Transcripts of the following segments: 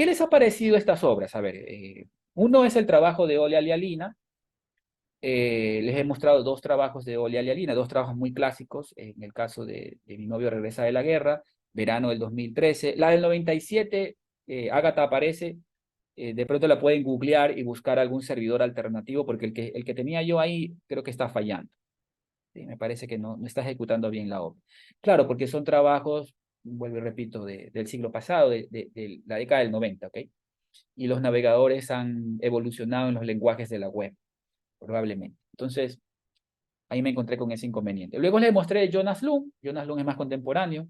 ¿Qué les ha parecido estas obras? A ver, uno es el trabajo de Olia Lialina. Les he mostrado dos trabajos de Olia Lialina, dos trabajos muy clásicos. En el caso de Mi novio regresa de la guerra, verano del 2013. La del 97, Ágata aparece. De pronto la pueden googlear y buscar algún servidor alternativo, porque el que tenía yo ahí creo que está fallando. Sí, me parece que no está ejecutando bien la obra. Claro, porque son trabajos, vuelvo y repito, del siglo pasado, de la década del 90, ¿ok? Y los navegadores han evolucionado en los lenguajes de la web, probablemente. Entonces, ahí me encontré con ese inconveniente. Luego les mostré Jonas Lund. Jonas Lund es más contemporáneo.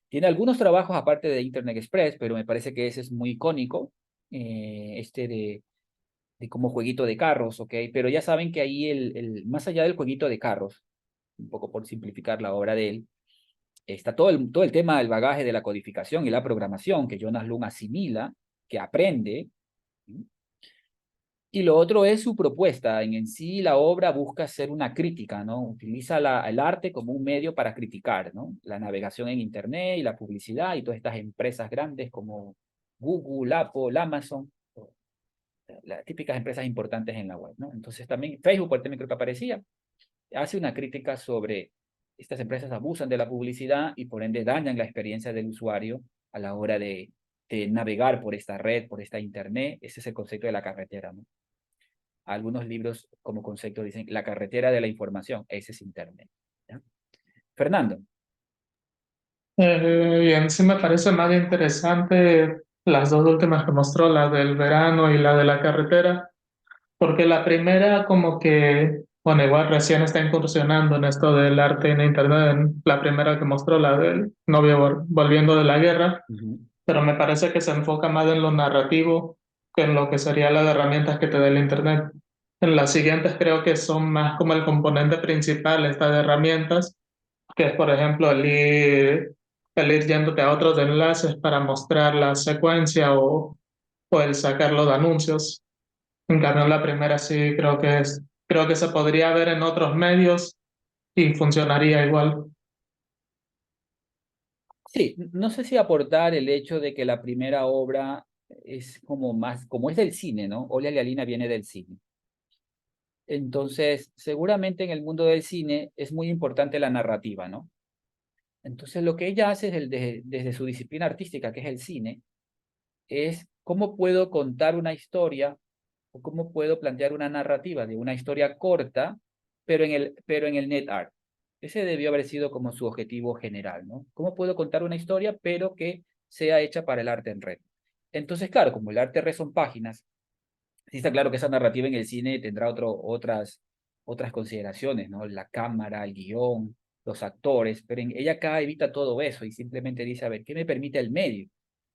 Tiene algunos trabajos aparte de Internet Express, pero me parece que ese es muy icónico. De como jueguito de carros, ¿ok? Pero ya saben que ahí, más allá del jueguito de carros, un poco por simplificar la obra de él, está todo el tema del bagaje de la codificación y la programación que Jonas Lund asimila, que aprende. ¿Sí? Y lo otro es su propuesta. En sí, la obra busca hacer una crítica, ¿no? Utiliza el arte como un medio para criticar, ¿no? La navegación en Internet y la publicidad y todas estas empresas grandes como Google, Apple, Amazon, las típicas empresas importantes en la web, ¿no? Entonces también Facebook, por también creo que aparecía, hace una crítica sobre estas empresas abusan de la publicidad y por ende dañan la experiencia del usuario a la hora de navegar por esta red, por esta Internet. Ese es el concepto de la carretera, ¿no? Algunos libros como concepto dicen la carretera de la información, ese es Internet. ¿Ya? Fernando. Bien, sí me parece más interesante las dos últimas que mostró, la del verano y la de la carretera, porque la primera como que, bueno, igual recién está incursionando en esto del arte en internet, la primera que mostró, la del novio volviendo de la guerra, Ujú. pero me parece que se enfoca más en lo narrativo que en lo que sería las herramientas que te da el internet. En las siguientes creo que son más como el componente principal, estas herramientas que es, por ejemplo, el ir yéndote a otros enlaces para mostrar la secuencia o el sacarlo de anuncios. En cambio, la primera sí creo que se podría ver en otros medios y funcionaría igual. Sí, no sé si aportar el hecho de que la primera obra es como más, como es del cine, ¿no? Olia Lialina viene del cine. Entonces, seguramente en el mundo del cine es muy importante la narrativa, ¿no? Entonces, lo que ella hace desde su disciplina artística, que es el cine, es cómo puedo contar una historia o cómo puedo plantear una narrativa de una historia corta, pero en el net art. Ese debió haber sido como su objetivo general, ¿no? ¿Cómo puedo contar una historia, pero que sea hecha para el arte en red? Entonces, claro, como el arte en red son páginas, sí está claro que esa narrativa en el cine tendrá otras consideraciones, ¿no? La cámara, el guión, los actores, pero ella acá evita todo eso y simplemente dice, a ver, ¿qué me permite el medio?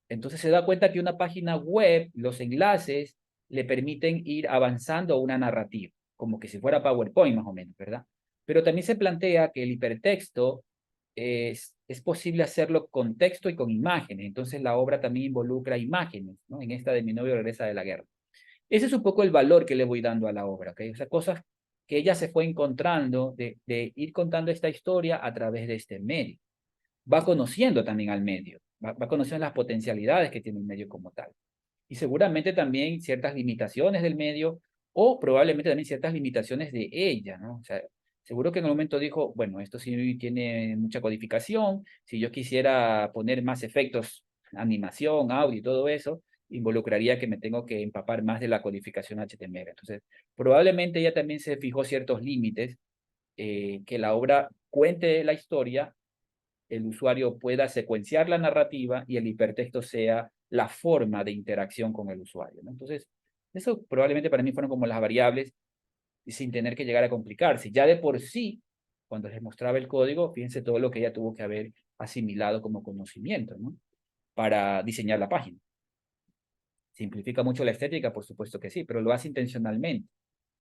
Entonces se da cuenta que una página web, los enlaces, le permiten ir avanzando a una narrativa, como que si fuera PowerPoint más o menos, ¿verdad? Pero también se plantea que el hipertexto es posible hacerlo con texto y con imágenes, entonces la obra también involucra imágenes, ¿no? En esta de Mi novio regresa de la guerra. Ese es un poco el valor que le voy dando a la obra, ¿ok? O sea, cosas que ella se fue encontrando de ir contando esta historia a través de este medio. Va conociendo también al medio, va conociendo las potencialidades que tiene el medio como tal. Y seguramente también ciertas limitaciones del medio o probablemente también ciertas limitaciones de ella, ¿no? O sea, seguro que en el momento dijo, bueno, esto sí tiene mucha codificación, si yo quisiera poner más efectos, animación, audio y todo eso, involucraría que me tengo que empapar más de la codificación HTML. Entonces, probablemente ella también se fijó ciertos límites, que la obra cuente la historia, el usuario pueda secuenciar la narrativa y el hipertexto sea la forma de interacción con el usuario, ¿no? Entonces, eso probablemente para mí fueron como las variables y sin tener que llegar a complicarse. Ya de por sí, cuando les mostraba el código, fíjense todo lo que ella tuvo que haber asimilado como conocimiento, ¿no? Para diseñar la página. ¿Simplifica mucho la estética? Por supuesto que sí, pero lo hace intencionalmente.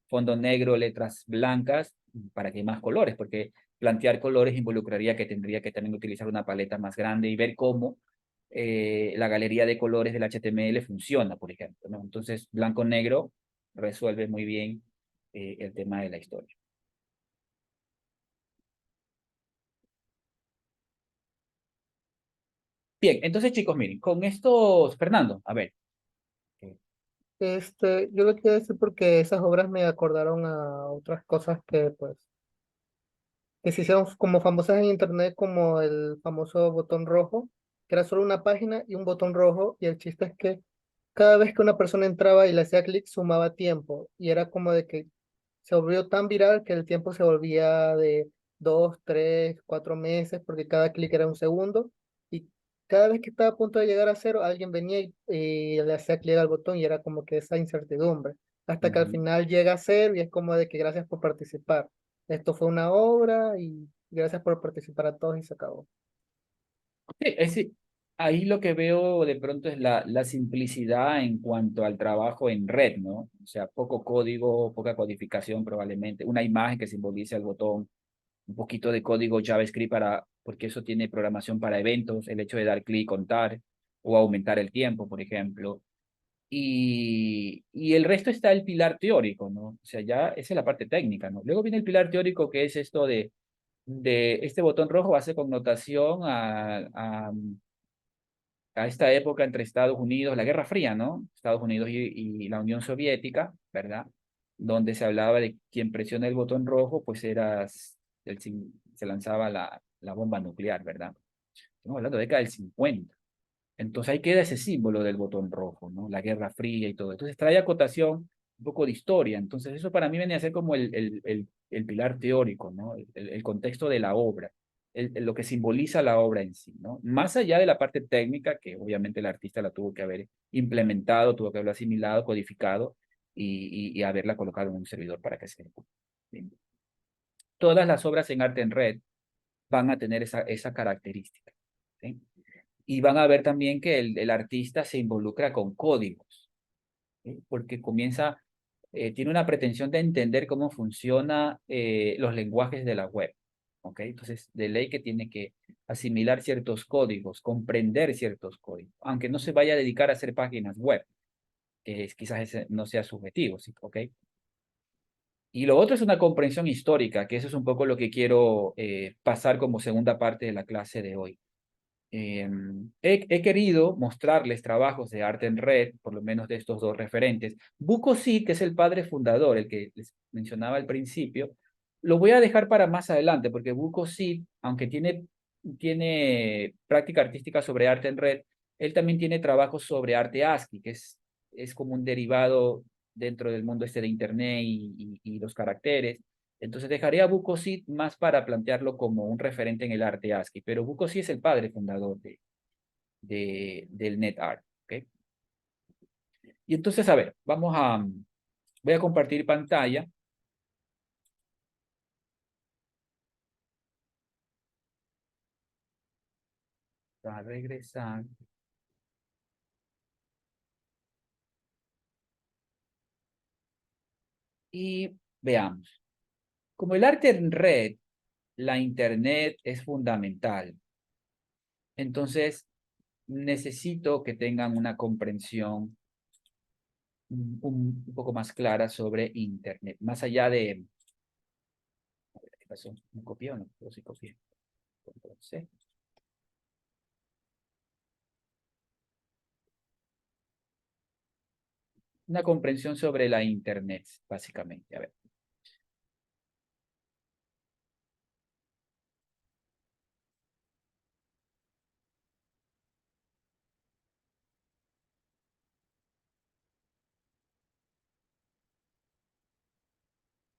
Fondo negro, letras blancas, para que hay más colores, porque plantear colores involucraría que tendría que también utilizar una paleta más grande y ver cómo la galería de colores del HTML funciona, por ejemplo, ¿no? Entonces, blanco-negro resuelve muy bien el tema de la historia. Bien, entonces chicos, miren, con estos, Fernando, a ver. Yo lo quiero decir porque esas obras me acordaron a otras cosas que se hicieron como famosas en internet, como el famoso botón rojo, que era solo una página y un botón rojo, y el chiste es que cada vez que una persona entraba y le hacía clic, sumaba tiempo, y era como de que se volvió tan viral que el tiempo se volvía de 2, 3, 4 meses, porque cada clic era un segundo, y cada vez que estaba a punto de llegar a cero, alguien venía y le hacía clic al botón, y era como que esa incertidumbre, hasta que al Ujú. final llega a cero y es como de que gracias por participar. Esto fue una obra y gracias por participar a todos y se acabó. Sí, ahí lo que veo de pronto es la simplicidad en cuanto al trabajo en red, ¿no? O sea, poco código, poca codificación probablemente, una imagen que simbolice el botón, un poquito de código JavaScript porque eso tiene programación para eventos, el hecho de dar clic, contar o aumentar el tiempo, por ejemplo. Y el resto está el pilar teórico, ¿no? O sea, ya esa es la parte técnica, ¿no? Luego viene el pilar teórico que es esto de este botón rojo hace connotación a esta época entre Estados Unidos, la Guerra Fría, ¿no? Estados Unidos y la Unión Soviética, ¿verdad? Donde se hablaba de quien presiona el botón rojo, pues se lanzaba la bomba nuclear, ¿verdad? Estamos hablando de década del 50. Entonces ahí queda ese símbolo del botón rojo, ¿no? La Guerra Fría y todo. Entonces trae acotación, un poco de historia. Entonces eso para mí viene a ser como el pilar teórico, ¿no? El contexto de la obra, lo que simboliza la obra en sí, ¿no? Más allá de la parte técnica, que obviamente el artista la tuvo que haber implementado, tuvo que haberlo asimilado, codificado y haberla colocado en un servidor para que se ejecute. Bien. Todas las obras en arte en red van a tener esa característica, ¿sí? Y van a ver también que el artista se involucra con códigos, ¿sí? Porque tiene una pretensión de entender cómo funciona los lenguajes de la web. ¿Ok? Entonces, de ley que tiene que asimilar ciertos códigos, comprender ciertos códigos, aunque no se vaya a dedicar a hacer páginas web, quizás ese no sea su objetivo, ¿sí? ¿Ok? Y lo otro es una comprensión histórica, que eso es un poco lo que quiero pasar como segunda parte de la clase de hoy. He querido mostrarles trabajos de arte en red, por lo menos de estos dos referentes. Buko Sí, que es el padre fundador, el que les mencionaba al principio, lo voy a dejar para más adelante, porque Buko Sí, aunque tiene práctica artística sobre arte en red, él también tiene trabajos sobre arte ASCII, que es como un derivado dentro del mundo este de Internet y los caracteres. Entonces dejaría a Bukowski más para plantearlo como un referente en el arte ASCII, pero Bukowski es el padre fundador del NetArt. ¿Ok? Y entonces, a ver, voy a compartir pantalla para regresar y veamos. Como el arte en red, la Internet es fundamental. Entonces, necesito que tengan una comprensión un poco más clara sobre Internet, más allá de... A ver, ¿qué pasó? ¿Me copié o no? Pero sí copié. Control C. Una comprensión sobre la Internet, básicamente. A ver.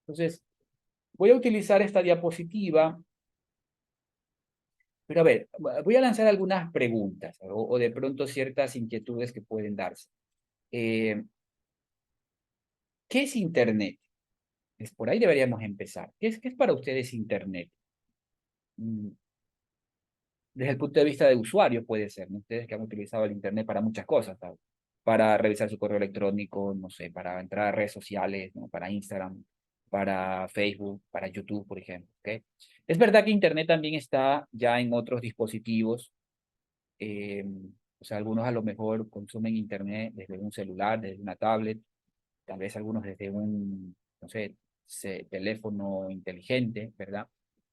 Entonces, voy a utilizar esta diapositiva, pero a ver, voy a lanzar algunas preguntas o de pronto ciertas inquietudes que pueden darse. Eh, ¿Qué es Internet? Por ahí deberíamos empezar. ¿Qué es para ustedes Internet? Mm, Desde el punto de vista de usuario puede ser, ¿no? Ustedes que han utilizado el Internet para muchas cosas, ¿sabes? Para revisar su correo electrónico, no sé, para entrar a redes sociales, ¿no? Para Instagram, para Facebook, para YouTube, por ejemplo, ¿ok? Es verdad que Internet también está ya en otros dispositivos, eh, o sea, algunos a lo mejor consumen Internet desde un celular, desde una tablet, tal vez algunos desde no sé, teléfono inteligente, ¿verdad?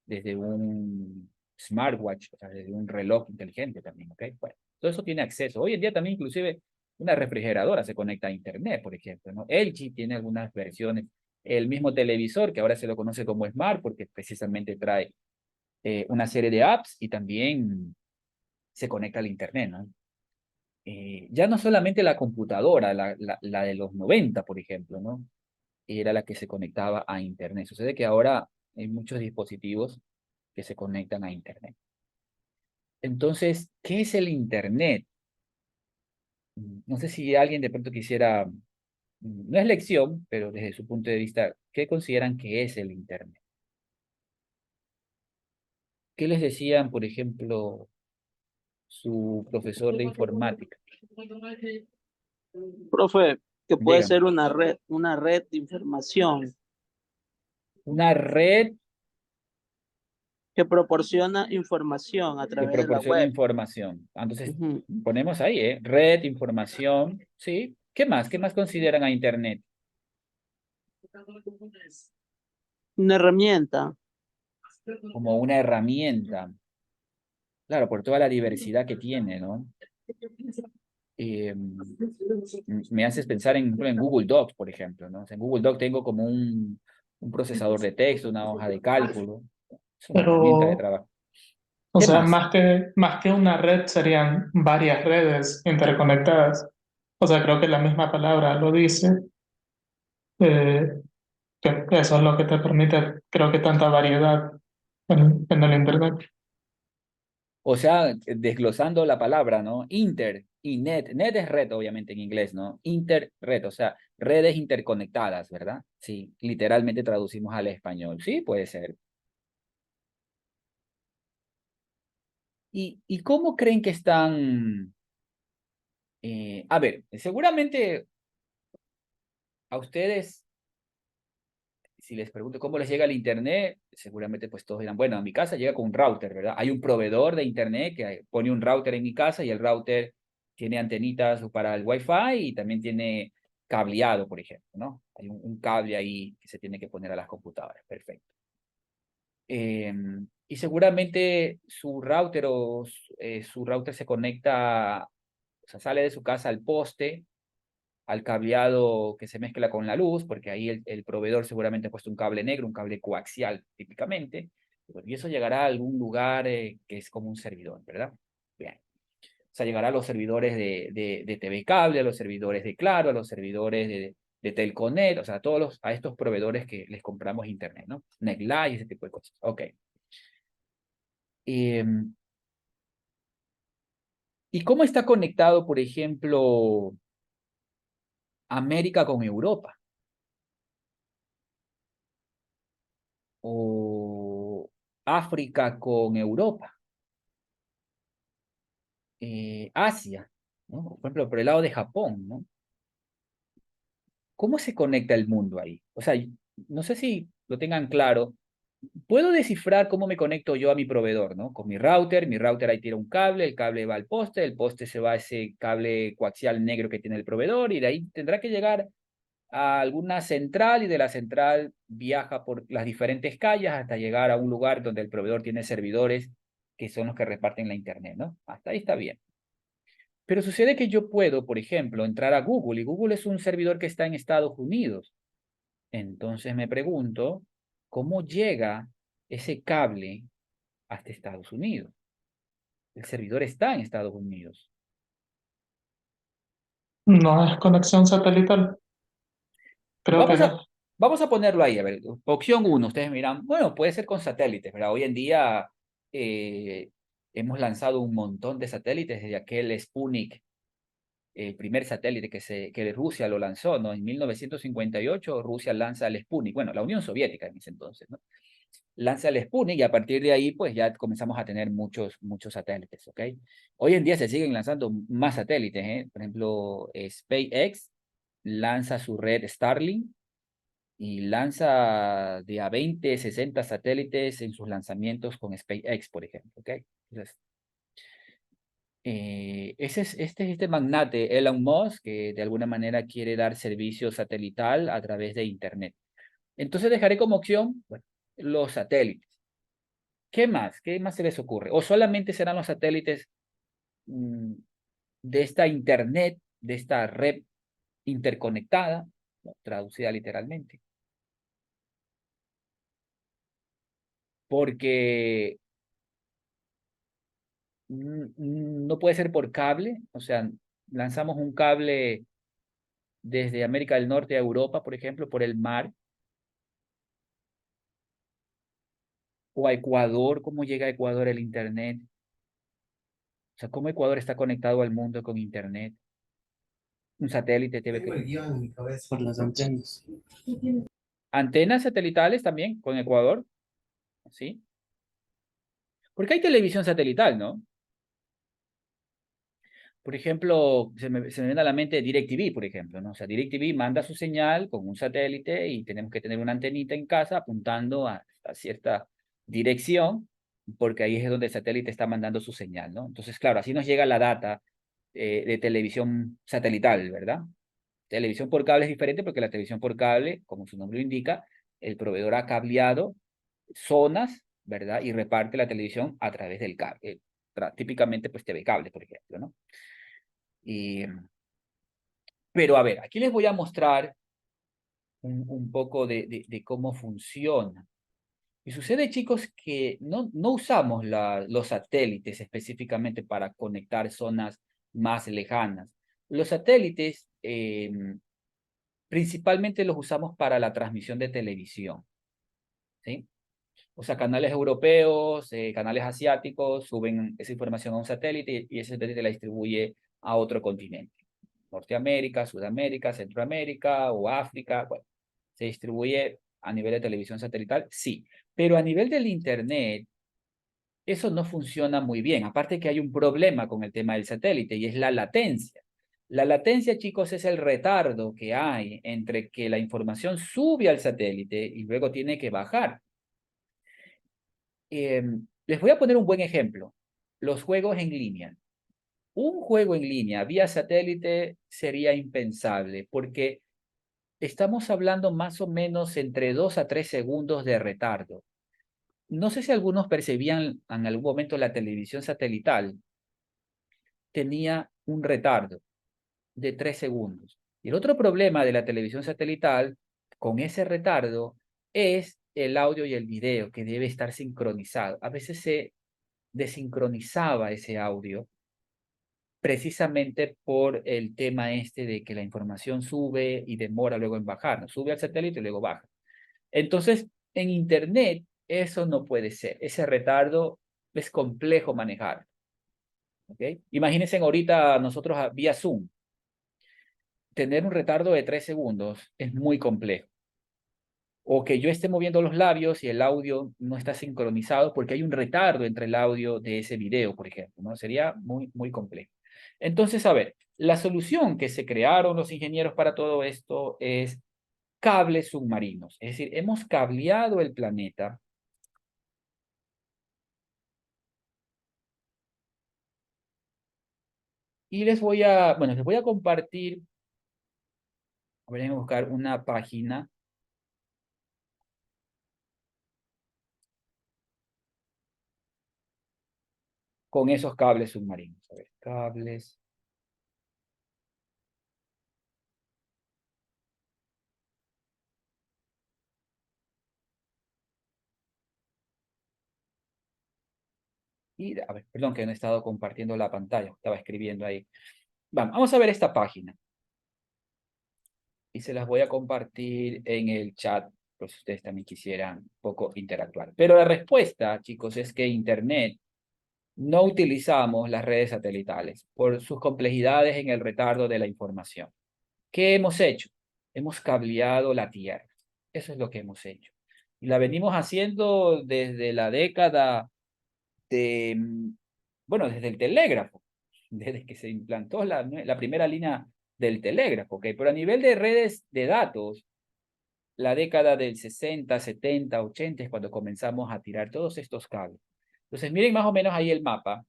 Desde un smartwatch, o sea, desde un reloj inteligente también, ¿ok? Bueno, todo eso tiene acceso. Hoy en día también inclusive una refrigeradora se conecta a internet, por ejemplo, ¿no? LG tiene algunas versiones, el mismo televisor, que ahora se lo conoce como Smart, porque precisamente trae una serie de apps y también se conecta al internet, ¿no? Ya no solamente la computadora, la de los 90, por ejemplo, ¿no? Era la que se conectaba a internet. Sucede que ahora hay muchos dispositivos que se conectan a internet. Entonces, ¿qué es el internet? No sé si alguien de pronto quisiera, no es lección, pero desde su punto de vista, ¿qué consideran que es el internet? ¿Qué les decían, por ejemplo, su profesor de informática? Profe, que puede Dígame. ser una red de información Una red que proporciona información a que través de la proporciona web. información. Entonces, Ujú. ponemos ahí, ¿eh? Red, información, ¿sí? ¿Qué más? ¿Qué más consideran a internet? Una herramienta. Como una herramienta. Claro, por toda la diversidad que tiene, ¿no? Eh, Me haces pensar en Google Docs, por ejemplo, ¿no? O sea, en Google Docs tengo como un procesador de texto, una hoja de cálculo. Es una herramienta de Pero, trabajo. o ¿Qué sea, más? más que una red serían varias redes interconectadas. O sea, creo que la misma palabra lo dice, eh, que eso es lo que te permite, creo que tanta variedad en el Internet. O sea, desglosando la palabra, ¿no? Inter y net. Net es red, obviamente, en inglés, ¿no? Interred, o sea, redes interconectadas, ¿verdad? Sí, literalmente traducimos al español. Sí, puede ser. ¿Y cómo creen que están? A ver, seguramente a ustedes, si les pregunto cómo les llega el internet, seguramente pues todos dirán, bueno, a mi casa llega con un router, ¿verdad? Hay un proveedor de internet que pone un router en mi casa y el router tiene antenitas para el Wi-Fi y también tiene cableado, por ejemplo, ¿no? Hay un cable ahí que se tiene que poner a las computadoras, perfecto. Y seguramente su router su router se conecta, o sea, sale de su casa al poste, al cableado que se mezcla con la luz, porque ahí el proveedor seguramente ha puesto un cable negro, un cable coaxial típicamente, y eso llegará a algún lugar que es como un servidor, ¿verdad? Bien. O sea, llegará a los servidores de TV Cable, a los servidores de Claro, a los servidores de Telconet, o sea, a estos proveedores que les compramos internet, ¿no? Netlight, ese tipo de cosas. Ok. Em, ¿Y cómo está conectado, por ejemplo, América con Europa? O África con Europa, Asia, ¿no? Por ejemplo, por el lado de Japón, ¿no? ¿Cómo se conecta el mundo ahí? O sea, no sé si lo tengan claro. Puedo descifrar cómo me conecto yo a mi proveedor, ¿no? Con mi router ahí tira un cable, el cable va al poste, el poste se va a ese cable coaxial negro que tiene el proveedor y de ahí tendrá que llegar a alguna central y de la central viaja por las diferentes calles hasta llegar a un lugar donde el proveedor tiene servidores que son los que reparten la internet, ¿no? Hasta ahí está bien. Pero sucede que yo puedo, por ejemplo, entrar a Google y Google es un servidor que está en Estados Unidos. Entonces me pregunto, ¿cómo llega ese cable hasta Estados Unidos? El servidor está en Estados Unidos. No es conexión satelital, creo que Vamos a, no. vamos a ponerlo ahí, a ver, opción uno, ustedes miran, bueno, puede ser con satélites, ¿verdad? Hoy en día eh, hemos lanzado un montón de satélites desde aquel Sputnik, el primer satélite que Rusia lo lanzó, ¿no? En 1958 Rusia lanza el Sputnik, bueno, la Unión Soviética en ese entonces, ¿no? Lanza el Sputnik y a partir de ahí pues ya comenzamos a tener muchos satélites, ¿ok? Hoy en día se siguen lanzando más satélites, ¿eh? Por ejemplo, SpaceX lanza su red Starlink y lanza de a 20, 60 satélites en sus lanzamientos con SpaceX, por ejemplo, ¿ok? Entonces, este magnate Elon Musk que de alguna manera quiere dar servicio satelital a través de Internet. Entonces dejaré como opción, bueno, los satélites. ¿Qué más? ¿Qué más se les ocurre? ¿O solamente serán los satélites de esta internet, de esta red interconectada, ¿no? Traducida literalmente? Porque no puede ser por cable, o sea, lanzamos un cable desde América del Norte a Europa, por ejemplo, por el mar, o a Ecuador. ¿Cómo llega a Ecuador el Internet? O sea, ¿cómo Ecuador está conectado al mundo con Internet? Un satélite tiene Tengo que... el guión en mi cabeza. Por las antenas. Antenas satelitales también con Ecuador, ¿sí? Porque hay televisión satelital, ¿no? Por ejemplo, se me viene a la mente DirecTV, por ejemplo, ¿no? O sea, DirecTV manda su señal con un satélite y tenemos que tener una antenita en casa apuntando a cierta dirección, porque ahí es donde el satélite está mandando su señal, ¿no? Entonces, claro, así nos llega la data de televisión satelital, ¿verdad? Televisión por cable es diferente porque la televisión por cable, como su nombre lo indica, el proveedor ha cableado zonas, ¿verdad? Y reparte la televisión a través del cable. Típicamente, pues TV cable, por ejemplo, ¿no? Y, pero a ver, aquí les voy a mostrar un poco de cómo funciona. Y sucede, chicos, que no usamos los satélites específicamente para conectar zonas más lejanas. Los satélites principalmente los usamos para la transmisión de televisión, ¿sí? O sea, canales europeos, canales asiáticos suben esa información a un satélite y ese satélite la distribuye a otro continente. Norteamérica, Sudamérica, Centroamérica o África, bueno, se distribuye a nivel de televisión satelital, sí. Pero a nivel del Internet, eso no funciona muy bien. Aparte que hay un problema con el tema del satélite y es la latencia. La latencia, chicos, es el retardo que hay entre que la información sube al satélite y luego tiene que bajar. Les voy a poner un buen ejemplo. Los juegos en línea. Un juego en línea vía satélite sería impensable porque estamos hablando más o menos entre 2 a 3 segundos de retardo. No sé si algunos percibían en algún momento la televisión satelital tenía un retardo de 3 segundos. Y el otro problema de la televisión satelital con ese retardo es el audio y el video que debe estar sincronizado. A veces se desincronizaba ese audio precisamente por el tema este de que la información sube y demora luego en bajar, ¿no? Sube al satélite y luego baja. Entonces, en Internet eso no puede ser. Ese retardo es complejo manejar. ¿Ok? Imagínense ahorita nosotros vía Zoom. Tener un retardo de 3 segundos es muy complejo. O que yo esté moviendo los labios y el audio no está sincronizado porque hay un retardo entre el audio de ese video, por ejemplo, ¿no? Sería muy, muy complejo. Entonces, a ver, la solución que se crearon los ingenieros para todo esto es cables submarinos. Es decir, hemos cableado el planeta y les voy a compartir, a ver, déjenme buscar una página. Con esos cables submarinos. A ver, cables. Y, a ver, perdón que no he estado compartiendo la pantalla, estaba escribiendo ahí. Vamos a ver esta página. Y se las voy a compartir en el chat, por si ustedes también quisieran un poco interactuar. Pero la respuesta, chicos, es que Internet no utilizamos las redes satelitales por sus complejidades en el retardo de la información. ¿Qué hemos hecho? Hemos cableado la Tierra. Eso es lo que hemos hecho. Y la venimos haciendo desde la década de, bueno, desde el telégrafo, desde que se implantó la primera línea del telégrafo, ¿ok? Pero a nivel de redes de datos, la década del 60, 70, 80 es cuando comenzamos a tirar todos estos cables. Entonces, miren más o menos ahí el mapa,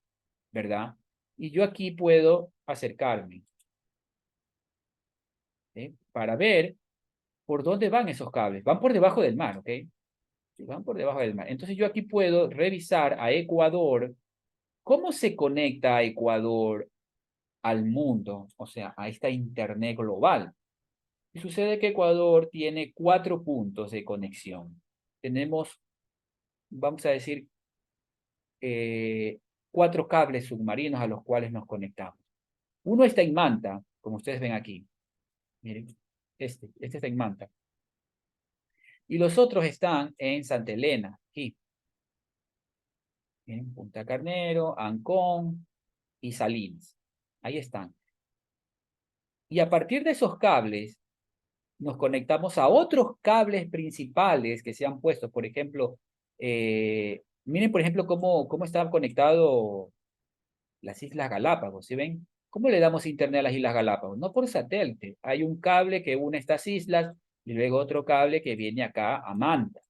¿verdad? Y yo aquí puedo acercarme, ¿sí? Para ver por dónde van esos cables. Van por debajo del mar, ¿ok? Sí, van por debajo del mar. Entonces yo aquí puedo revisar a Ecuador. ¿Cómo se conecta a Ecuador al mundo? O sea, a esta internet global. Y sucede que Ecuador tiene 4 puntos de conexión. Tenemos, vamos a decir, 4 cables submarinos a los cuales nos conectamos. Uno está en Manta, como ustedes ven aquí. Miren, este está en Manta. Y los otros están en Santa Elena, aquí. Miren, Punta Carnero, Ancón y Salinas. Ahí están. Y a partir de esos cables, nos conectamos a otros cables principales que se han puesto. Por ejemplo, miren, por ejemplo, cómo está conectado las Islas Galápagos, ¿sí ven? ¿Cómo le damos internet a las Islas Galápagos? No por satélite. Hay un cable que une estas islas y luego otro cable que viene acá a Manta,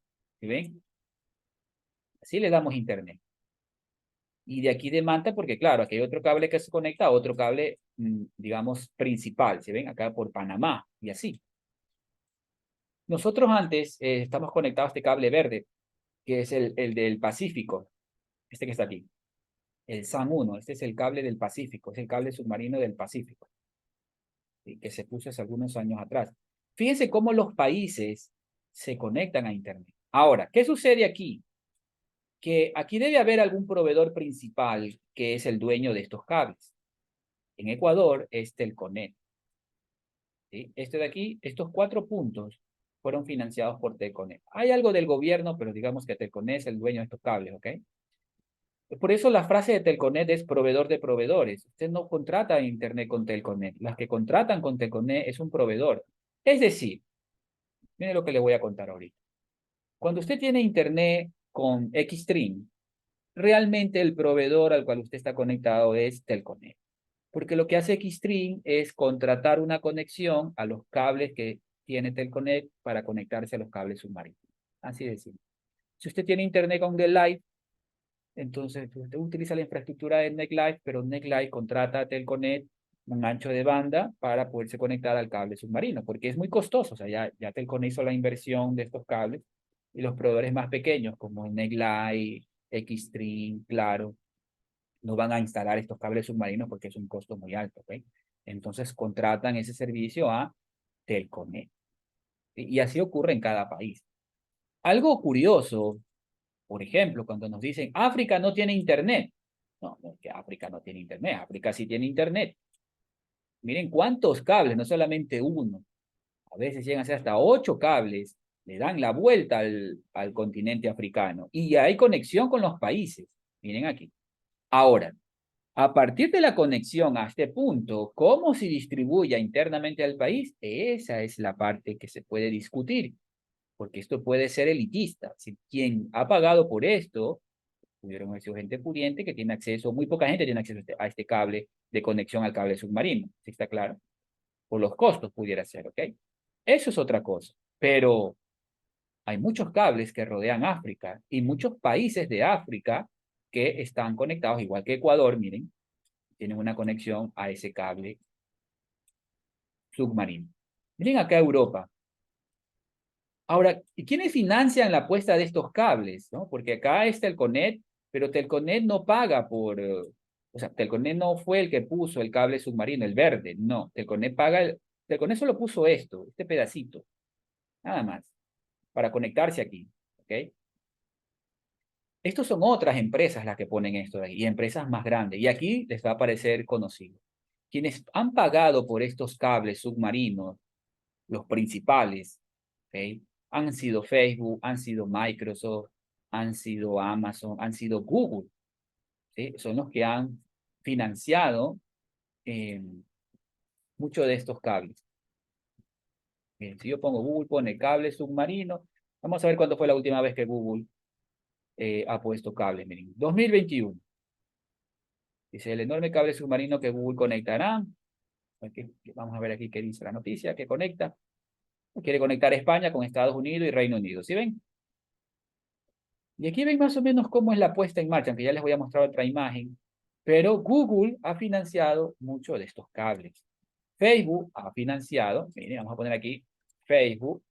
¿sí ven? Así le damos internet. Y de aquí de Manta, porque claro, aquí hay otro cable que se conecta a otro cable, digamos, principal, ¿sí ven? Acá por Panamá y así. Nosotros antes estamos conectados a este cable verde, que es el del Pacífico, este que está aquí, el SAN-1, este es el cable del Pacífico, es el cable submarino del Pacífico, ¿sí? Que se puso hace algunos años atrás. Fíjense cómo los países se conectan a Internet. Ahora, ¿qué sucede aquí? Que aquí debe haber algún proveedor principal que es el dueño de estos cables. En Ecuador es Telconet. ¿Sí? Este de aquí, estos 4 puntos fueron financiados por Telconet. Hay algo del gobierno, pero digamos que Telconet es el dueño de estos cables, ¿ok? Por eso la frase de Telconet es proveedor de proveedores. Usted no contrata internet con Telconet. Las que contratan con Telconet es un proveedor. Es decir, mire lo que le voy a contar ahorita. Cuando usted tiene internet con Xstream, realmente el proveedor al cual usted está conectado es Telconet. Porque lo que hace Xstream es contratar una conexión a los cables que tiene Telconet para conectarse a los cables submarinos. Así de simple. Si usted tiene internet con The entonces usted utiliza la infraestructura de NetLife, pero NetLife contrata a Telconet un ancho de banda para poderse conectar al cable submarino, porque es muy costoso. O sea, ya Telconet hizo la inversión de estos cables y los proveedores más pequeños como NetLife, Xstream, Claro, no van a instalar estos cables submarinos porque es un costo muy alto, ¿ok? Entonces contratan ese servicio a Telconet. Y así ocurre en cada país. Algo curioso, por ejemplo, cuando nos dicen África no tiene internet. No, no es que África no tiene internet, África sí tiene internet. Miren cuántos cables, no solamente uno. A veces llegan a ser hasta 8 cables, le dan la vuelta al continente africano. Y ya hay conexión con los países. Miren aquí. Ahora, a partir de la conexión a este punto, cómo se distribuya internamente al país, esa es la parte que se puede discutir, porque esto puede ser elitista. Si quien ha pagado por esto, pudieron haber sido gente pudiente que tiene acceso, muy poca gente tiene acceso a este cable de conexión al cable submarino, ¿sí está claro? Por los costos pudiera ser, ¿ok? Eso es otra cosa, pero hay muchos cables que rodean África y muchos países de África que están conectados, igual que Ecuador, miren, tienen una conexión a ese cable submarino. Miren acá Europa. Ahora, ¿y quiénes financian la puesta de estos cables? ¿No? Porque acá está Telconet, pero Telconet no paga por... o sea, Telconet no fue el que puso el cable submarino, el verde, no. Telconet paga... Telconet solo puso esto, este pedacito, nada más, para conectarse aquí, ¿ok? Estos son otras empresas las que ponen esto de ahí, y empresas más grandes. Y aquí les va a parecer conocido. Quienes han pagado por estos cables submarinos, los principales, ¿ok? Han sido Facebook, han sido Microsoft, han sido Amazon, han sido Google, ¿sí? Son los que han financiado muchos de estos cables. Bien, si yo pongo Google, pone cable submarino, vamos a ver cuándo fue la última vez que Google ha puesto cables. Miren, 2021. Dice el enorme cable submarino que Google conectará. Aquí, vamos a ver aquí qué dice la noticia, que conecta. Quiere conectar España con Estados Unidos y Reino Unido. ¿Sí ven? Y aquí ven más o menos cómo es la puesta en marcha, aunque ya les voy a mostrar otra imagen. Pero Google ha financiado mucho de estos cables. Facebook ha financiado, miren, vamos a poner aquí Facebook,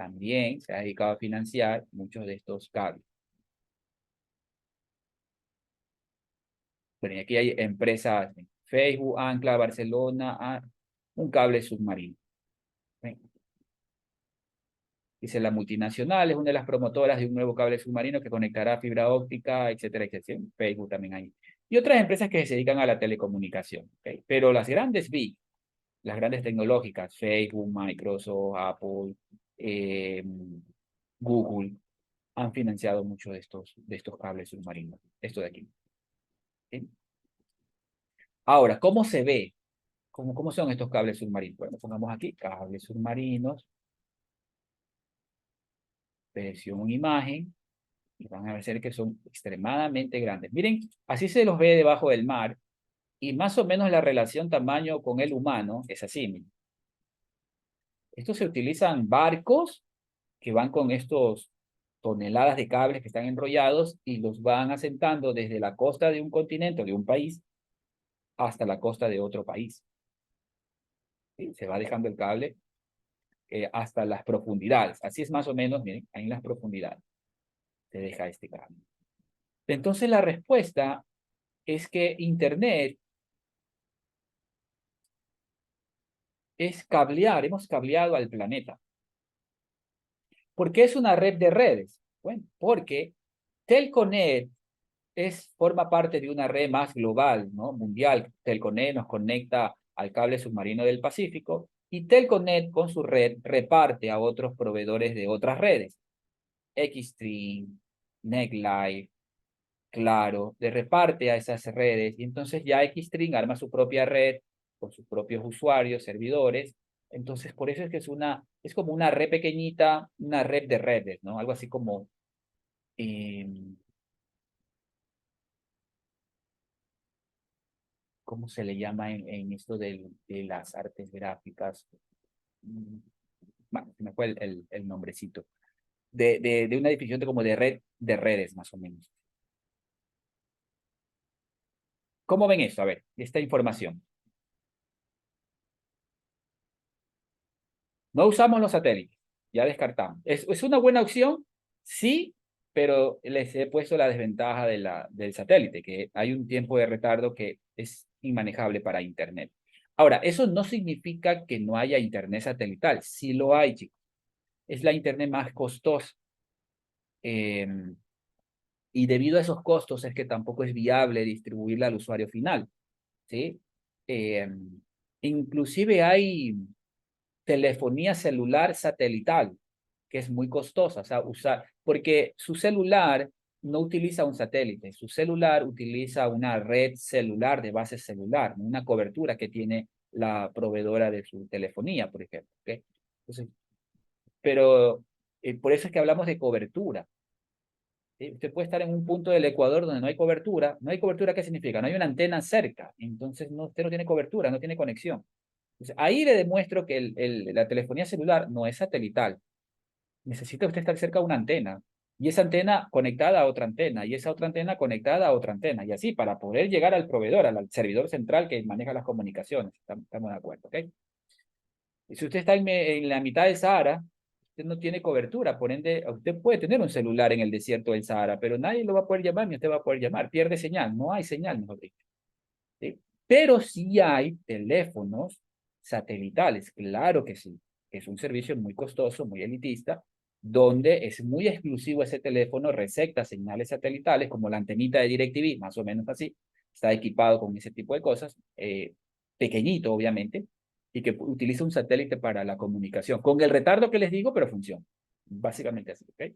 también se ha dedicado a financiar muchos de estos cables. Bueno, y aquí hay empresas, Facebook, Ancla, Barcelona, un cable submarino. ¿Ven? Dice, la multinacional es una de las promotoras de un nuevo cable submarino que conectará fibra óptica, etcétera, etcétera. Facebook también hay. Y otras empresas que se dedican a la telecomunicación. ¿Okay? Pero las grandes big, las grandes tecnológicas, Facebook, Microsoft, Apple, Google, han financiado muchos de estos cables submarinos. Esto de aquí. ¿Sí? Ahora, ¿cómo se ve? ¿Cómo son estos cables submarinos? Bueno, pongamos aquí cables submarinos, versión imagen, y van a ver que son extremadamente grandes. Miren, así se los ve debajo del mar, y más o menos la relación tamaño con el humano es así. Miren. Estos se utilizan barcos que van con estos toneladas de cables que están enrollados y los van asentando desde la costa de un continente o de un país hasta la costa de otro país. ¿Sí? Se va dejando el cable hasta las profundidades. Así es más o menos, miren, ahí en las profundidades se deja este cable. Entonces la respuesta es que Internet es cablear, hemos cableado al planeta. ¿Por qué es una red de redes? Bueno, porque Telconet forma parte de una red más global, ¿no? Mundial. Telconet nos conecta al cable submarino del Pacífico y Telconet con su red reparte a otros proveedores de otras redes. Xstream, NetLife, Claro, le reparte a esas redes y entonces ya Xstream arma su propia red con sus propios usuarios, servidores. Entonces, por eso es que es como una red pequeñita, una red de redes, ¿no? Algo así como, ¿cómo se le llama en esto de las artes gráficas? Bueno, se me fue el nombrecito. De una definición de como de red de redes, más o menos. ¿Cómo ven esto? A ver, esta información. No usamos los satélites, ya descartamos. ¿Es una buena opción? Sí, pero les he puesto la desventaja del satélite, que hay un tiempo de retardo que es inmanejable para Internet. Ahora, eso no significa que no haya Internet satelital. Sí lo hay, chicos. Es la Internet más costosa. Y debido a esos costos es que tampoco es viable distribuirla al usuario final. ¿Sí? Inclusive hay telefonía celular satelital, que es muy costosa, o sea, porque su celular no utiliza un satélite, su celular utiliza una red celular de base celular, una cobertura que tiene la proveedora de su telefonía, por ejemplo. ¿Okay? Entonces, pero por eso es que hablamos de cobertura. ¿Sí? Usted puede estar en un punto del Ecuador donde no hay cobertura. ¿No hay cobertura qué significa? No hay una antena cerca, entonces usted no tiene cobertura, no tiene conexión. Entonces, ahí le demuestro que la telefonía celular no es satelital. Necesita usted estar cerca de una antena. Y esa antena conectada a otra antena. Y esa otra antena conectada a otra antena. Y así para poder llegar al proveedor, al servidor central que maneja las comunicaciones. Estamos de acuerdo, ¿ok? Y si usted está en la mitad del Sahara, usted no tiene cobertura. Por ende, usted puede tener un celular en el desierto del Sahara, pero nadie lo va a poder llamar ni usted va a poder llamar. Pierde señal. No hay señal, mejor dicho. ¿Sí? Pero sí hay teléfonos satelitales, claro que sí. Es un servicio muy costoso, muy elitista, donde es muy exclusivo ese teléfono, recepta señales satelitales, como la antenita de DirecTV, más o menos así, está equipado con ese tipo de cosas, pequeñito obviamente, y que utiliza un satélite para la comunicación, con el retardo que les digo, pero funciona. Básicamente así, ¿ok?